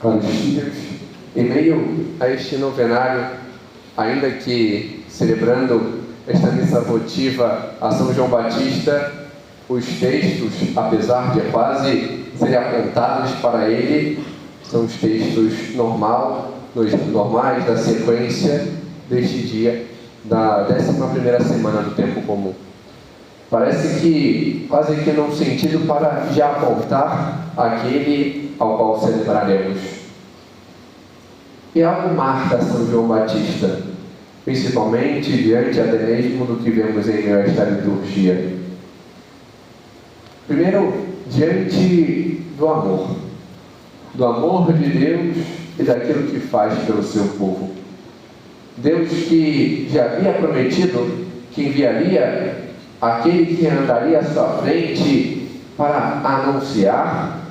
Caros filhos, em meio a este novenário, ainda que celebrando esta missa votiva a São João Batista, os textos, apesar de quase serem apontados para ele, são os textos normais da sequência deste dia, da 11ª semana do tempo comum. Parece que quase que num sentido para já apontar aquele ao qual celebraremos. E algo marca São João Batista, principalmente diante até mesmo do que vemos em meio a esta liturgia. Primeiro, diante do amor de Deus e daquilo que faz pelo seu povo. Deus que já havia prometido que enviaria aquele que andaria à sua frente para anunciar,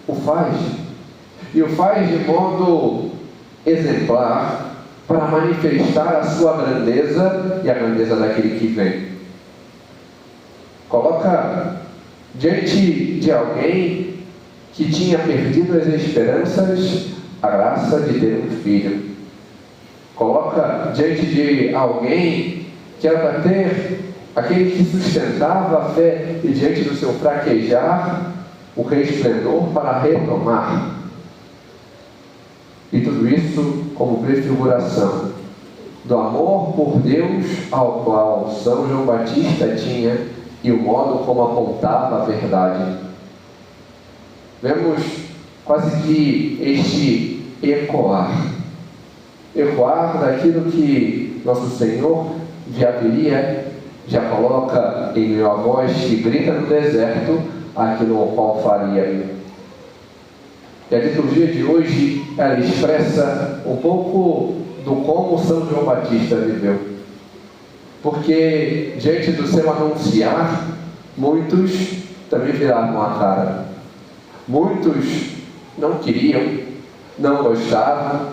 o faz. E o faz de modo exemplar para manifestar a sua grandeza e a grandeza daquele que vem. Coloca diante de alguém que tinha perdido as esperanças a graça de ter um filho. Coloca diante de alguém que era para ter aquele que sustentava a fé e diante do seu fraquejar, o resplendor para retomar. E tudo isso como prefiguração do amor por Deus ao qual São João Batista tinha e o modo como apontava a verdade. Vemos quase que este ecoar daquilo que nosso Senhor já coloca em meio à voz que grita no deserto aquilo ao qual faria. E a liturgia de hoje, ela expressa um pouco do como São João Batista viveu. Porque diante do seu anunciar, muitos também viraram a cara. Muitos não queriam, não gostavam.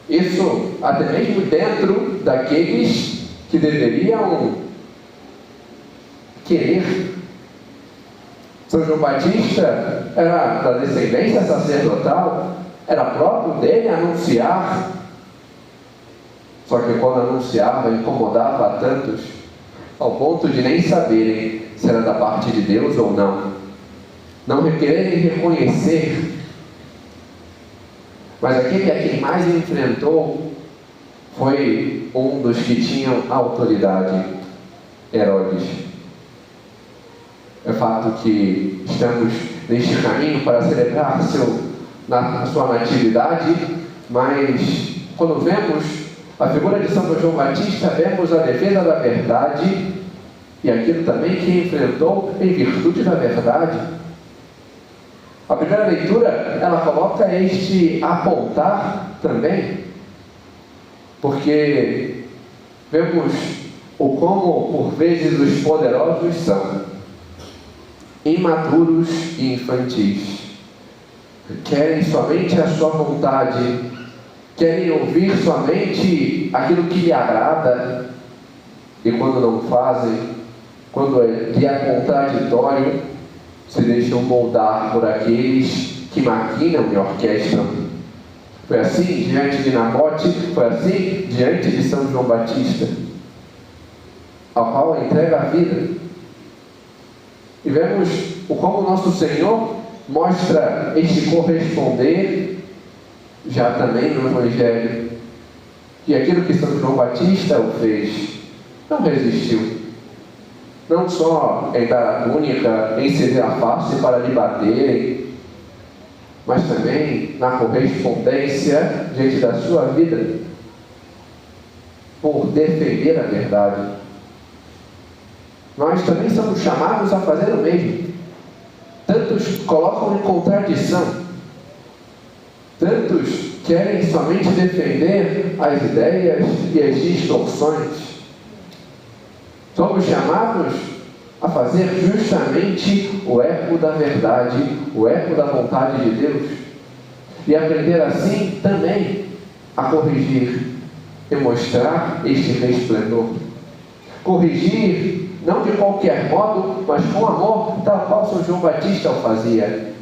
Isso até mesmo dentro daqueles que deveriam querer. São João Batista era da descendência sacerdotal, era próprio dele anunciar. Só que quando anunciava, incomodava a tantos, ao ponto de nem saberem se era da parte de Deus ou não. Não quererem reconhecer. Mas aquele a quem mais enfrentou foi um dos que tinham autoridade, Herodes. É fato que estamos neste caminho para celebrar a sua natividade, mas quando vemos a figura de São João Batista, vemos a defesa da verdade e aquilo também que enfrentou em virtude da verdade. A primeira leitura, ela coloca este apontar também, porque vemos o como, por vezes, os poderosos são imaturos e infantis. Querem somente a sua vontade, querem ouvir somente aquilo que lhe agrada, e quando não fazem, quando lhe é contraditório, se deixam moldar por aqueles que maquinam e orquestram. Foi assim diante de Nabote, foi assim diante de São João Batista, ao qual entrega a vida. E vemos como nosso Senhor mostra este corresponder já também no Evangelho. E aquilo que São João Batista o fez, não resistiu. Não só em dar a túnica, em ceder a face para lhe baterem, mas também na correspondência diante da sua vida, por defender a verdade. Nós também somos chamados a fazer o mesmo. Tantos colocam em contradição, tantos querem somente defender as ideias e as distorções. Somos chamados a fazer justamente o eco da verdade, o eco da vontade de Deus, e aprender assim também a corrigir e mostrar este resplendor. Corrigir não de qualquer modo, mas com amor, tal qual São João Batista o fazia.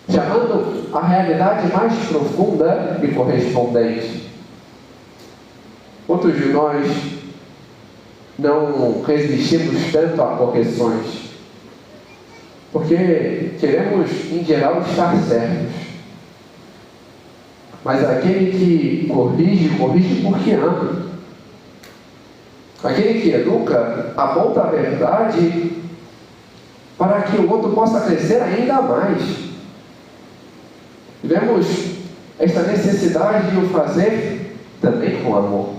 chamando a realidade mais profunda e correspondente. Quantos de nós não resistimos tanto a correções? Porque queremos, em geral, estar certos. Mas aquele que corrige, corrige porque ama. Aquele que educa, aponta a verdade para que o outro possa crescer ainda mais. Tivemos esta necessidade de o fazer também com amor.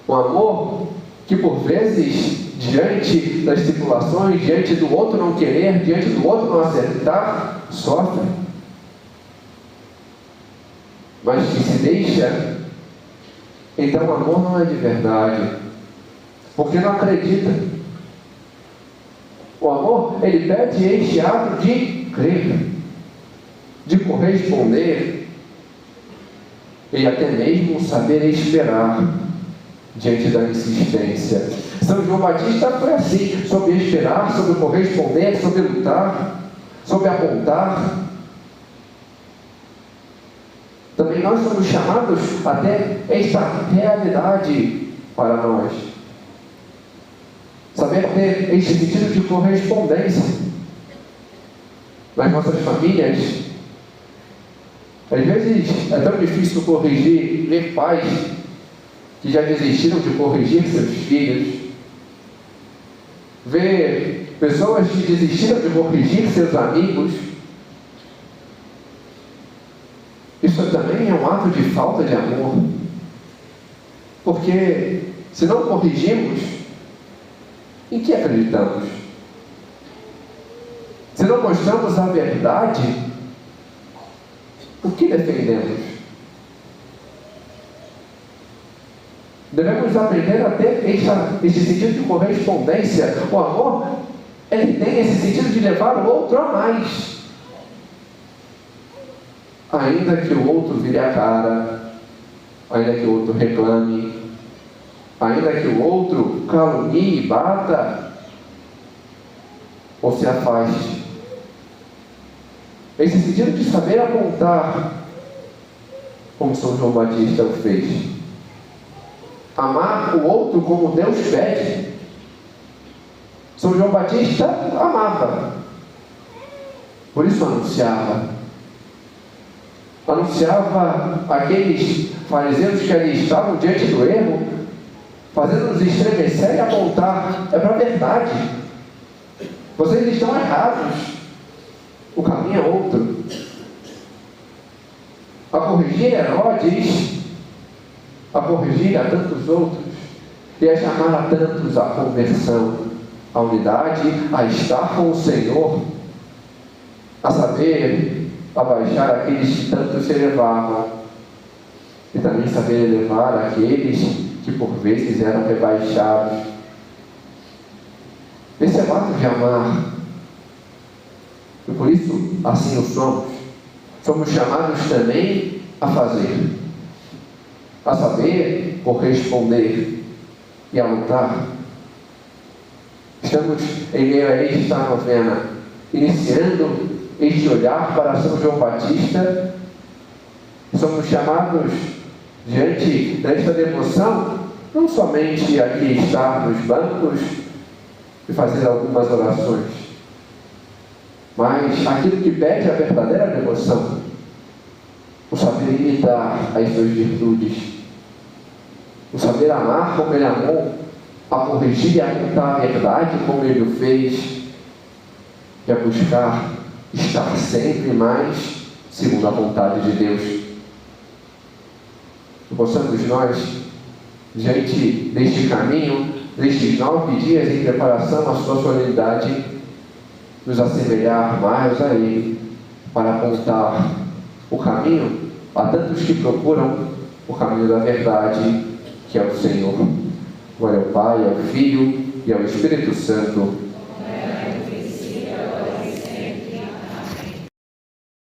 Um amor que, por vezes, diante das tribulações, diante do outro não querer, diante do outro não aceitar, sofre. Mas que se deixa, então o amor não é de verdade, porque não acredita. O amor, ele pede este ato de crer, de corresponder, e até mesmo saber esperar diante da insistência. São João Batista foi assim, soube esperar, soube corresponder, soube lutar, soube apontar. Também nós somos chamados até esta realidade para nós. Saber ter este sentido de correspondência nas nossas famílias. Às vezes é tão difícil corrigir, ver pais que já desistiram de corrigir seus filhos, ver pessoas que desistiram de corrigir seus amigos. Isso também é um ato de falta de amor, porque se não corrigimos, em que acreditamos? Se não mostramos a verdade, o que defendemos? Devemos aprender a ter esse sentido de correspondência. O amor, ele tem esse sentido de levar o outro a mais. Ainda que o outro vire a cara, ainda que o outro reclame, ainda que o outro calunie, bata, ou se afaste. Esse sentido de saber apontar, como São João Batista o fez. Amar o outro como Deus pede. São João Batista amava, por isso anunciava aqueles fariseus que ali estavam diante do erro, fazendo-nos estremecer e apontar: é para a verdade, vocês estão errados, o caminho é outro. A corrigir Herodes, a corrigir a tantos outros, e a chamar a tantos à conversão, à unidade, a estar com o Senhor, a saber abaixar aqueles que tanto se elevavam, e também saber elevar aqueles que por vezes eram rebaixados. Esse é o ato de amar, e por isso assim o somos. Somos chamados também a fazer, a saber corresponder e a lutar. Estamos em meio a esta novena, iniciando este olhar para São João Batista. Somos chamados, diante desta devoção, não somente aqui estar nos bancos e fazer algumas orações, mas aquilo que pede a verdadeira devoção, o saber imitar as suas virtudes, o saber amar como ele amou, a corrigir e a apontar a verdade como ele o fez, e a buscar estar sempre mais segundo a vontade de Deus. Que possamos nós, diante deste caminho, destes 9 dias em preparação à sua solenidade, nos assemelhar mais a Ele, para apontar o caminho a tantos que procuram o caminho da verdade, que é o Senhor. Glória ao Pai, ao Filho e ao Espírito Santo,